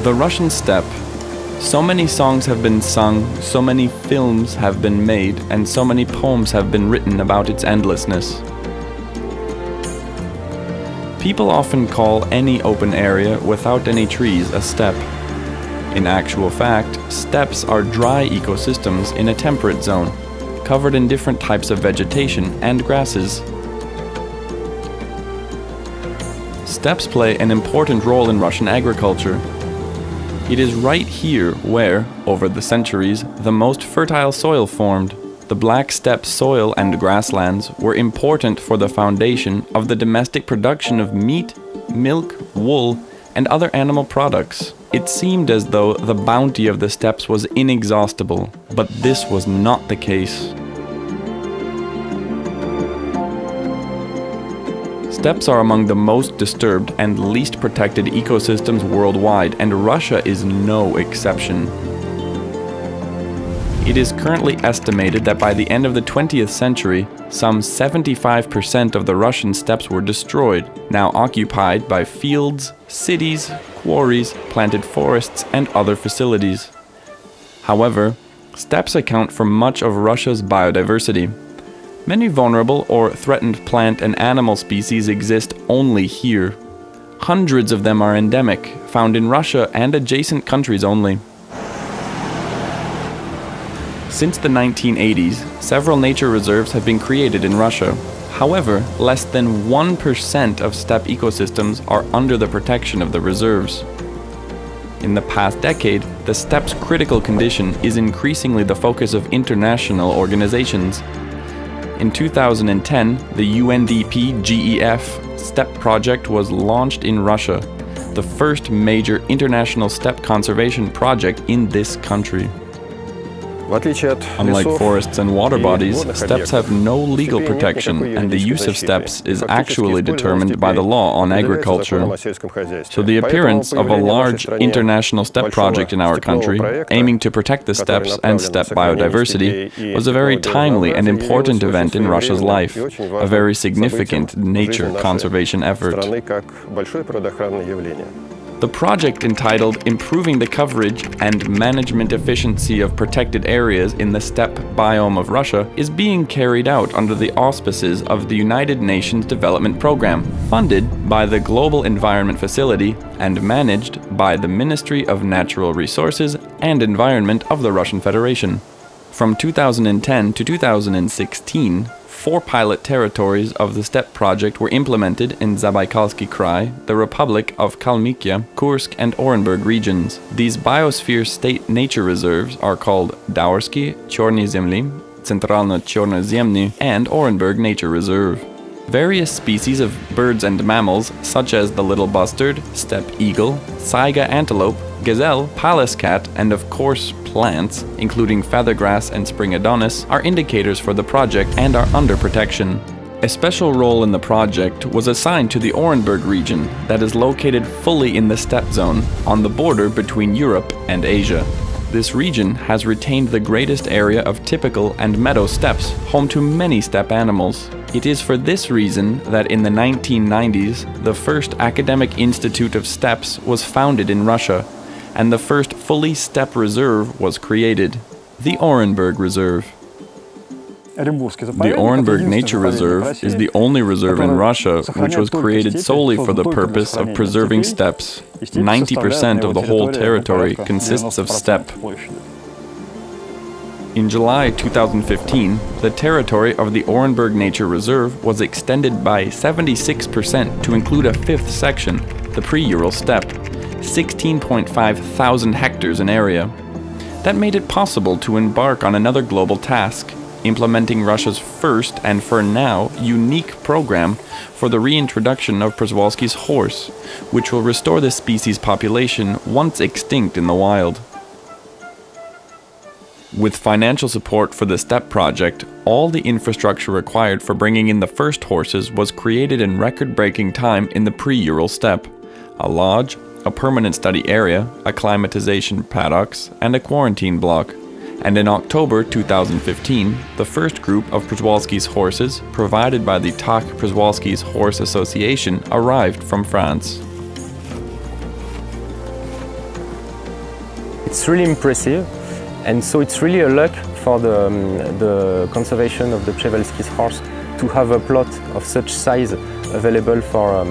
The Russian steppe. So many songs have been sung, so many films have been made, and so many poems have been written about its endlessness. People often call any open area without any trees a steppe. In actual fact, steppes are dry ecosystems in a temperate zone, covered in different types of vegetation and grasses. Steppes play an important role in Russian agriculture. It is right here where, over the centuries, the most fertile soil formed. The Black Steppe soil and grasslands were important for the foundation of the domestic production of meat, milk, wool, and other animal products. It seemed as though the bounty of the steppes was inexhaustible, but this was not the case. Steppes are among the most disturbed and least protected ecosystems worldwide, and Russia is no exception. It is currently estimated that by the end of the 20th century, some 75% of the Russian steppes were destroyed, now occupied by fields, cities, quarries, planted forests, and other facilities. However, steppes account for much of Russia's biodiversity. Many vulnerable or threatened plant and animal species exist only here. Hundreds of them are endemic, found in Russia and adjacent countries only. Since the 1980s, several nature reserves have been created in Russia. However, less than 1% of steppe ecosystems are under the protection of the reserves. In the past decade, the steppe's critical condition is increasingly the focus of international organizations. In 2010, the UNDP-GEF steppe project was launched in Russia, the first major international steppe conservation project in this country. Unlike forests and water bodies, steppes have no legal protection, and the use of steppes is actually determined by the law on agriculture. So the appearance of a large international steppe project in our country, aiming to protect the steppes and steppe biodiversity, was a very timely and important event in Russia's life, a very significant nature conservation effort. The project, entitled Improving the Coverage and Management Efficiency of Protected Areas in the Steppe Biome of Russia, is being carried out under the auspices of the United Nations Development Programme, funded by the Global Environment Facility and managed by the Ministry of Natural Resources and Environment of the Russian Federation. From 2010 to 2016, 4 pilot territories of the steppe project were implemented in Zabaikalsky Krai, the Republic of Kalmykia, Kursk and Orenburg regions. These biosphere state nature reserves are called Daursky, Chorny Zemly, Centralno-Chornozemny, and Orenburg Nature Reserve. Various species of birds and mammals, such as the little bustard, steppe eagle, saiga antelope, gazelle, palace cat, and of course plants, including feathergrass and spring adonis, are indicators for the project and are under protection. A special role in the project was assigned to the Orenburg region that is located fully in the steppe zone, on the border between Europe and Asia. This region has retained the greatest area of typical and meadow steppes, home to many steppe animals. It is for this reason that in the 1990s, the first academic institute of steppes was founded in Russia, and the first fully steppe reserve was created, the Orenburg Reserve. The Orenburg Nature Reserve is the only reserve in Russia which was created solely for the purpose of preserving steppes. 90% of the whole territory consists of steppe. In July 2015, the territory of the Orenburg Nature Reserve was extended by 76% to include a 5th section, the pre-Ural steppe, 16.5 thousand hectares in area. That made it possible to embark on another global task, implementing Russia's first and for now unique program for the reintroduction of Przewalski's horse, which will restore the species population once extinct in the wild. With financial support for the steppe project, all the infrastructure required for bringing in the first horses was created in record-breaking time in the pre-Ural steppe: a lodge, a permanent study area, acclimatization paddocks, and a quarantine block. And in October 2015, the first group of Przewalski's horses, provided by the TAK Przewalski's Horse Association, arrived from France. It's really impressive, and so it's really a luck for the conservation of the Przewalski's horse to have a plot of such size available for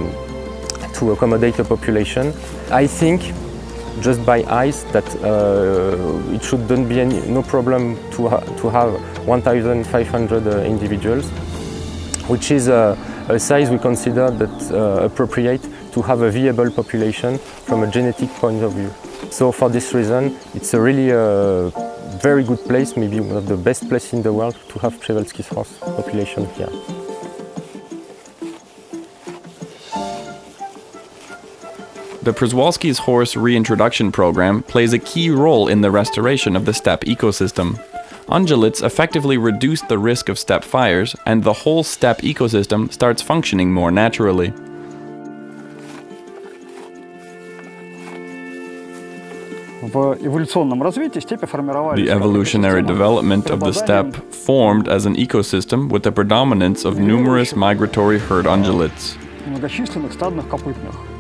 to accommodate a population. I think just by eyes that it shouldn't be no problem to have 1,500 individuals, which is a size we consider that appropriate to have a viable population from a genetic point of view. So for this reason, it's a really very good place, maybe one of the best places in the world to have Przewalski's horse population here. The Przewalski's horse reintroduction program plays a key role in the restoration of the steppe ecosystem. Ungulates effectively reduce the risk of steppe fires, and the whole steppe ecosystem starts functioning more naturally. The evolutionary development of the steppe formed as an ecosystem with the predominance of numerous migratory herd ungulates.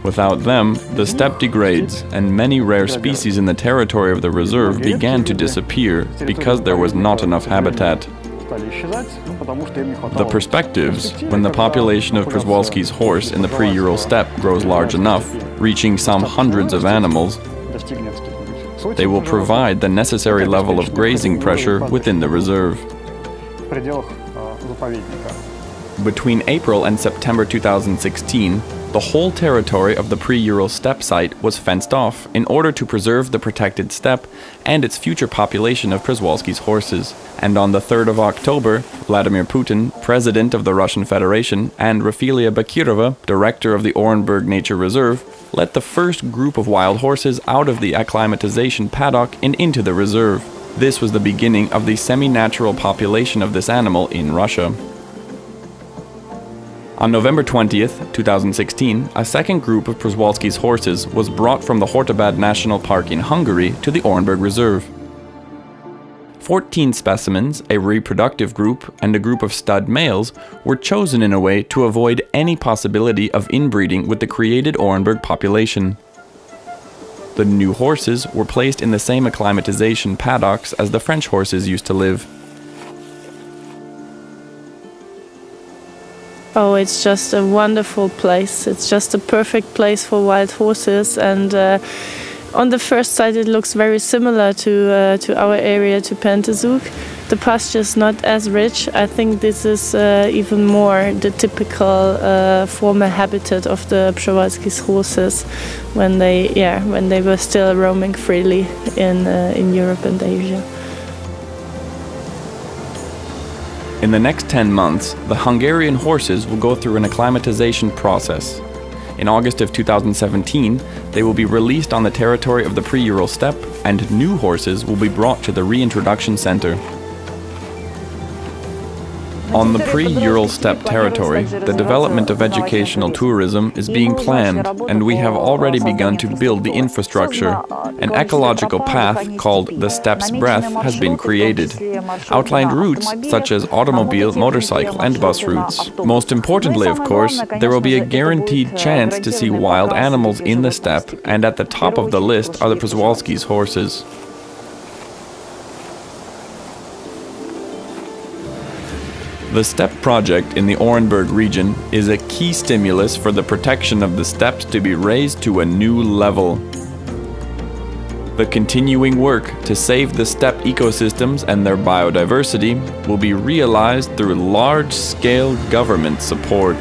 Without them, the steppe degrades, and many rare species in the territory of the reserve began to disappear because there was not enough habitat. The perspectives, when the population of Przewalski's horse in the pre-Ural steppe grows large enough, reaching some hundreds of animals, they will provide the necessary level of grazing pressure within the reserve. Between April and September 2016, the whole territory of the pre-Ural steppe site was fenced off in order to preserve the protected steppe and its future population of Przewalski's horses. And on the 3rd of October, Vladimir Putin, president of the Russian Federation, and Rafilia Bakirova, director of the Orenburg Nature Reserve, let the first group of wild horses out of the acclimatization paddock and into the reserve. This was the beginning of the semi-natural population of this animal in Russia. On November 20th, 2016, a second group of Przewalski's horses was brought from the Hortobad National Park in Hungary to the Orenburg Reserve. 14 specimens, a reproductive group, and a group of stud males were chosen in a way to avoid any possibility of inbreeding with the created Orenburg population. The new horses were placed in the same acclimatization paddocks as the French horses used to live. Oh, it's just a wonderful place. It's just a perfect place for wild horses, and on the first sight it looks very similar to our area, to Pentaszuk. The pasture is not as rich. I think this is even more the typical former habitat of the Przewalski's horses when they were still roaming freely in Europe and Asia. In the next 10 months, the Hungarian horses will go through an acclimatization process. In August of 2017, they will be released on the territory of the pre-Ural steppe, and new horses will be brought to the reintroduction center. On the pre-Ural steppe territory, the development of educational tourism is being planned, and we have already begun to build the infrastructure. An ecological path called the Steppe's Breath has been created. Outlined routes such as automobile, motorcycle and bus routes. Most importantly, of course, there will be a guaranteed chance to see wild animals in the steppe, and at the top of the list are the Przewalski's horses. The steppe project in the Orenburg region is a key stimulus for the protection of the steppes to be raised to a new level. The continuing work to save the steppe ecosystems and their biodiversity will be realized through large-scale government support.